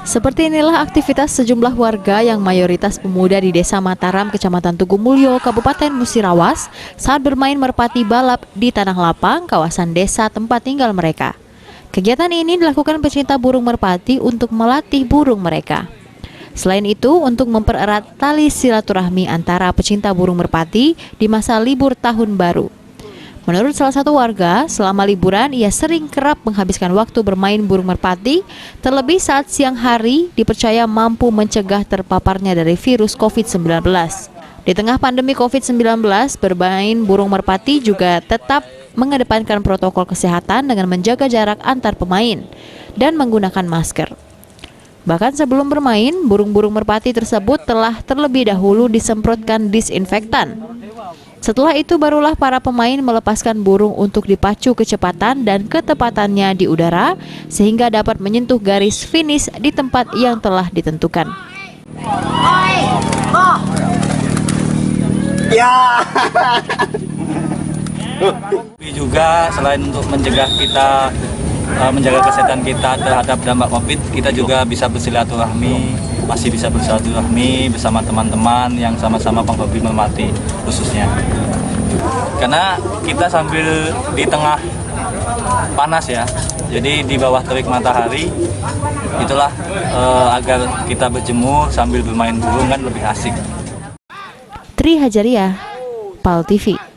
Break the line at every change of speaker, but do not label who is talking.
Seperti inilah aktivitas sejumlah warga yang mayoritas pemuda di Desa Mataram, Kecamatan Tugu Mulyo, Kabupaten Musirawas saat bermain merpati balap di tanah lapang kawasan desa tempat tinggal mereka. Kegiatan ini dilakukan pecinta burung merpati untuk melatih burung mereka. Selain itu, untuk mempererat tali silaturahmi antara pecinta burung merpati di masa libur tahun baru. Menurut salah satu warga, selama liburan ia sering kerap menghabiskan waktu bermain burung merpati, terlebih saat siang hari dipercaya mampu mencegah terpaparnya dari virus COVID-19. Di tengah pandemi COVID-19, bermain burung merpati juga tetap mengedepankan protokol kesehatan dengan menjaga jarak antar pemain dan menggunakan masker. Bahkan sebelum bermain, burung-burung merpati tersebut telah terlebih dahulu disemprotkan disinfektan. Setelah itu barulah para pemain melepaskan burung untuk dipacu kecepatan dan ketepatannya di udara sehingga dapat menyentuh garis finish di tempat yang telah ditentukan.
Ya.
Juga selain untuk mencegah kita menjaga kesehatan kita terhadap dampak COVID, kita juga bisa masih bisa bersilaturahmi bersama teman-teman yang sama-sama penghobi merpati khususnya. Karena kita sambil di tengah panas ya, jadi di bawah terik matahari, itulah agar kita berjemur sambil bermain burung kan lebih asik.
Tri Hajariah, PAL TV.